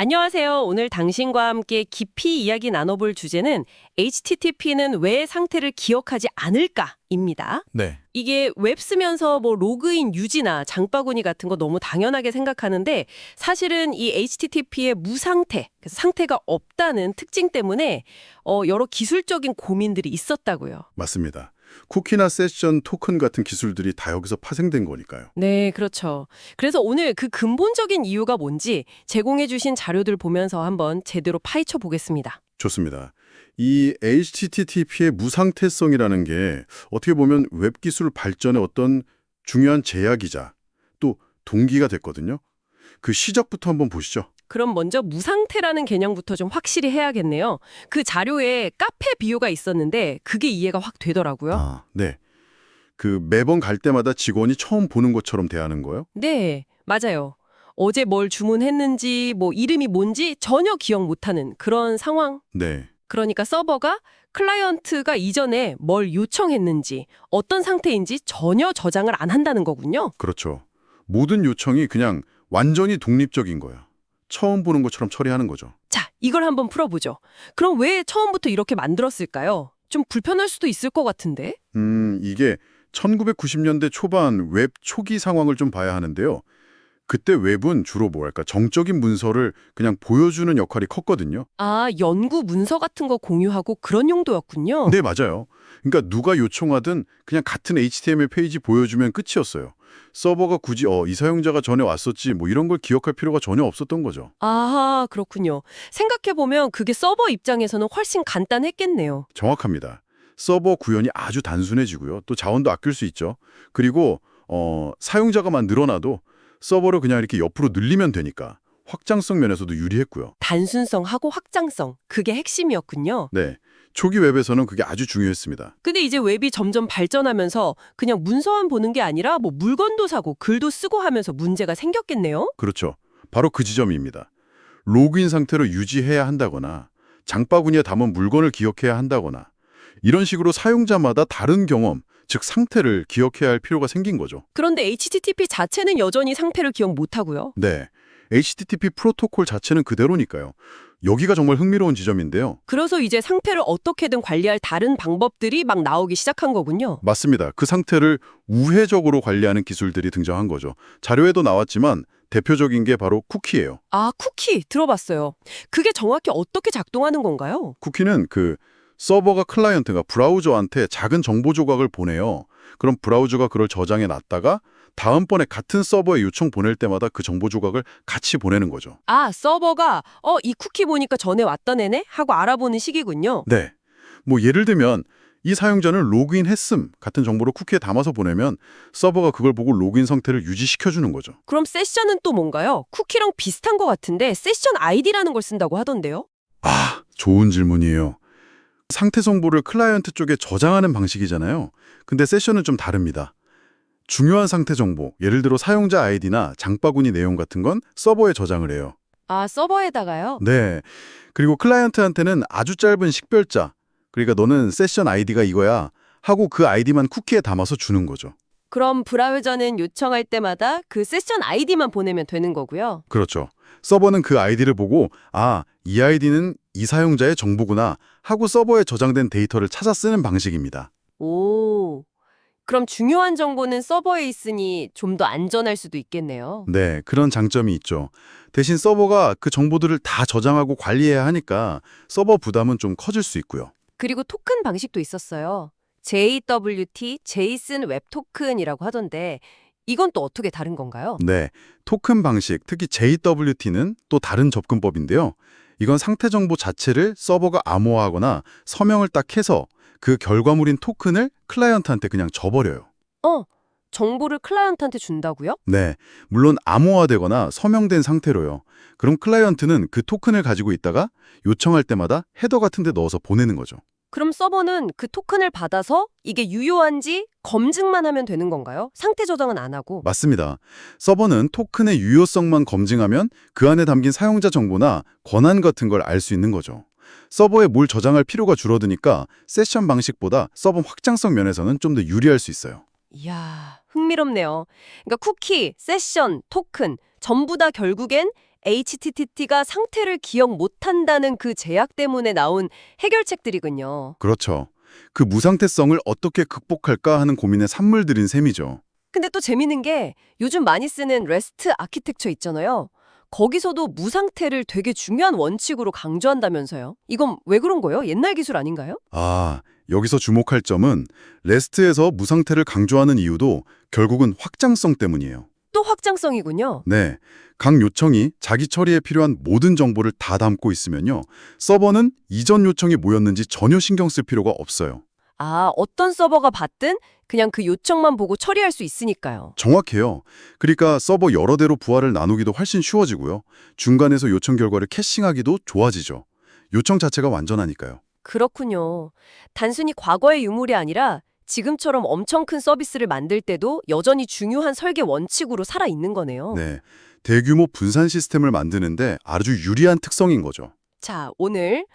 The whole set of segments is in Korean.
안녕하세요. 오늘 당신과 함께 깊이 이야기 나눠볼 주제는 HTTP는 왜 상태를 기억하지 않을까입니다. 네, 이게 웹 쓰면서 로그인 유지나 장바구니 같은 거 너무 당연하게 생각하는데 사실은 이 HTTP의 무상태, 그래서 상태가 없다는 특징 때문에 여러 기술적인 고민들이 있었다고요. 맞습니다. 쿠키나 세션 토큰 같은 기술들이 다 여기서 파생된 거니까요. 네, 그렇죠. 그래서 오늘 그 근본적인 이유가 뭔지 제공해 주신 자료들 보면서 한번 제대로 파헤쳐 보겠습니다. 좋습니다. 이 HTTP의 무상태성이라는 게 어떻게 보면 웹 기술 발전의 어떤 중요한 제약이자 또 동기가 됐거든요. 그 시작부터 한번 보시죠. 그럼 먼저 무상태라는 개념부터 좀 확실히 해야겠네요. 그 자료에 카페 비유가 있었는데 그게 이해가 확 되더라고요. 네. 그 매번 갈 때마다 직원이 처음 보는 것처럼 대하는 거요? 네, 맞아요. 어제 뭘 주문했는지, 이름이 뭔지 전혀 기억 못하는 그런 상황. 네. 그러니까 서버가 클라이언트가 이전에 뭘 요청했는지, 어떤 상태인지 전혀 저장을 안 한다는 거군요. 그렇죠. 모든 요청이 그냥 완전히 독립적인 거야. 처음 보는 것처럼 처리하는 거죠. 자, 이걸 한번 풀어보죠. 그럼 왜 처음부터 이렇게 만들었을까요? 좀 불편할 수도 있을 것 같은데? 이게 1990년대 초반 웹 초기 상황을 좀 봐야 하는데요. 그때 웹은 주로 뭐랄까 정적인 문서를 그냥 보여주는 역할이 컸거든요. 아, 연구 문서 같은 거 공유하고 그런 용도였군요. 네, 맞아요. 그러니까 누가 요청하든 그냥 같은 HTML 페이지 보여주면 끝이었어요. 서버가 굳이 이 사용자가 전에 왔었지 뭐 이런 걸 기억할 필요가 전혀 없었던 거죠. 아하, 그렇군요. 생각해보면 그게 서버 입장에서는 훨씬 간단했겠네요. 정확합니다. 서버 구현이 아주 단순해지고요. 또 자원도 아낄 수 있죠. 그리고 사용자가만 늘어나도 서버를 그냥 이렇게 옆으로 늘리면 되니까 확장성 면에서도 유리했고요. 단순성하고 확장성, 그게 핵심이었군요. 네, 초기 웹에서는 그게 아주 중요했습니다. 근데 이제 웹이 점점 발전하면서 그냥 문서만 보는 게 아니라 물건도 사고 글도 쓰고 하면서 문제가 생겼겠네요? 그렇죠. 바로 그 지점입니다. 로그인 상태로 유지해야 한다거나 장바구니에 담은 물건을 기억해야 한다거나 이런 식으로 사용자마다 다른 경험, 즉 상태를 기억해야 할 필요가 생긴 거죠. 그런데 HTTP 자체는 여전히 상태를 기억 못하고요. 네, HTTP 프로토콜 자체는 그대로니까요. 여기가 정말 흥미로운 지점인데요. 그래서 이제 상태를 어떻게든 관리할 다른 방법들이 막 나오기 시작한 거군요. 맞습니다. 그 상태를 우회적으로 관리하는 기술들이 등장한 거죠. 자료에도 나왔지만 대표적인 게 바로 쿠키예요. 아, 쿠키 들어봤어요. 그게 정확히 어떻게 작동하는 건가요? 쿠키는 그 서버가 클라이언트가 브라우저한테 작은 정보 조각을 보내요. 그럼 브라우저가 그걸 저장해 놨다가 다음번에 같은 서버에 요청 보낼 때마다 그 정보 조각을 같이 보내는 거죠. 아, 서버가 이 쿠키 보니까 전에 왔던 애네? 하고 알아보는 식이군요. 네. 뭐 예를 들면 이 사용자는 로그인 했음 같은 정보를 쿠키에 담아서 보내면 서버가 그걸 보고 로그인 상태를 유지시켜주는 거죠. 그럼 세션은 또 뭔가요? 쿠키랑 비슷한 것 같은데 세션 아이디라는 걸 쓴다고 하던데요? 아, 좋은 질문이에요. 상태 정보를 클라이언트 쪽에 저장하는 방식이잖아요. 근데 세션은 좀 다릅니다. 중요한 상태 정보, 예를 들어 사용자 아이디나 장바구니 내용 같은 건 서버에 저장을 해요. 아, 서버에다가요? 네. 그리고 클라이언트한테는 아주 짧은 식별자, 그러니까 너는 세션 아이디가 이거야 하고 그 아이디만 쿠키에 담아서 주는 거죠. 그럼 브라우저는 요청할 때마다 그 세션 아이디만 보내면 되는 거고요. 그렇죠. 서버는 그 아이디를 보고 이 아이디는 이 사용자의 정보구나 하고 서버에 저장된 데이터를 찾아 쓰는 방식입니다. 오, 그럼 중요한 정보는 서버에 있으니 좀 더 안전할 수도 있겠네요. 네, 그런 장점이 있죠. 대신 서버가 그 정보들을 다 저장하고 관리해야 하니까 서버 부담은 좀 커질 수 있고요. 그리고 토큰 방식도 있었어요. JWT, 제이슨 웹 토큰이라고 하던데 이건 또 어떻게 다른 건가요? 네, 토큰 방식, 특히 JWT는 또 다른 접근법인데요. 이건 상태 정보 자체를 서버가 암호화하거나 서명을 딱 해서 그 결과물인 토큰을 클라이언트한테 그냥 줘버려요. 정보를 클라이언트한테 준다고요? 네, 물론 암호화되거나 서명된 상태로요. 그럼 클라이언트는 그 토큰을 가지고 있다가 요청할 때마다 헤더 같은 데 넣어서 보내는 거죠. 그럼 서버는 그 토큰을 받아서 이게 유효한지 검증만 하면 되는 건가요? 상태 저장은 안 하고. 맞습니다. 서버는 토큰의 유효성만 검증하면 그 안에 담긴 사용자 정보나 권한 같은 걸 알 수 있는 거죠. 서버에 뭘 저장할 필요가 줄어드니까 세션 방식보다 서버 확장성 면에서는 좀 더 유리할 수 있어요. 이야, 흥미롭네요. 그러니까 쿠키, 세션, 토큰 전부 다 결국엔 HTTP가 상태를 기억 못한다는 그 제약 때문에 나온 해결책들이군요. 그렇죠. 그 무상태성을 어떻게 극복할까 하는 고민에 산물들인 셈이죠. 근데 또 재밌는 게 요즘 많이 쓰는 REST 아키텍처 있잖아요. 거기서도 무상태를 되게 중요한 원칙으로 강조한다면서요. 이건 왜 그런 거예요? 옛날 기술 아닌가요? 아, 여기서 주목할 점은 REST에서 무상태를 강조하는 이유도 결국은 확장성 때문이에요. 또 확장성이군요. 네, 각 요청이 자기 처리에 필요한 모든 정보를 다 담고 있으면요. 서버는 이전 요청이 뭐였는지 전혀 신경 쓸 필요가 없어요. 아, 어떤 서버가 받든 그냥 그 요청만 보고 처리할 수 있으니까요. 정확해요. 그러니까 서버 여러 대로 부하를 나누기도 훨씬 쉬워지고요. 중간에서 요청 결과를 캐싱하기도 좋아지죠. 요청 자체가 완전하니까요. 그렇군요. 단순히 과거의 유물이 아니라 지금처럼 엄청 큰 서비스를 만들 때도 여전히 중요한 설계 원칙으로 살아있는 거네요. 네, 대규모 분산 시스템을 만드는데 아주 유리한 특성인 거죠. 자, 오늘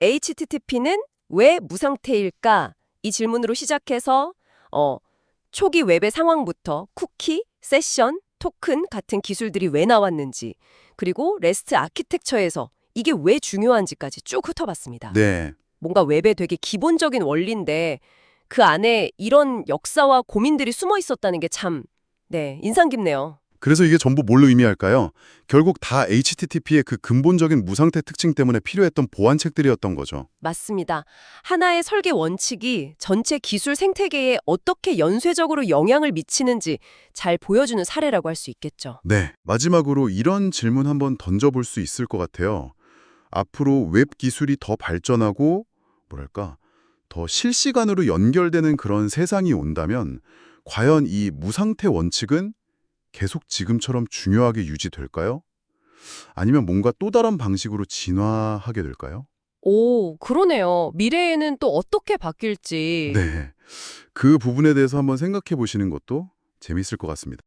HTTP는 왜 무상태일까? 이 질문으로 시작해서 초기 웹의 상황부터 쿠키, 세션, 토큰 같은 기술들이 왜 나왔는지, 그리고 REST 아키텍처에서 이게 왜 중요한지까지 쭉 훑어봤습니다. 네, 뭔가 웹의 되게 기본적인 원리인데 그 안에 이런 역사와 고민들이 숨어 있었다는 게 참, 인상 깊네요. 그래서 이게 전부 뭘로 의미할까요? 결국 다 HTTP의 그 근본적인 무상태 특징 때문에 필요했던 보완책들이었던 거죠. 맞습니다. 하나의 설계 원칙이 전체 기술 생태계에 어떻게 연쇄적으로 영향을 미치는지 잘 보여주는 사례라고 할 수 있겠죠. 네, 마지막으로 이런 질문 한번 던져볼 수 있을 것 같아요. 앞으로 웹 기술이 더 발전하고 뭐랄까 더 실시간으로 연결되는 그런 세상이 온다면 과연 이 무상태 원칙은 계속 지금처럼 중요하게 유지될까요? 아니면 뭔가 또 다른 방식으로 진화하게 될까요? 오, 그러네요. 미래에는 또 어떻게 바뀔지. 네, 그 부분에 대해서 한번 생각해 보시는 것도 재밌을 것 같습니다.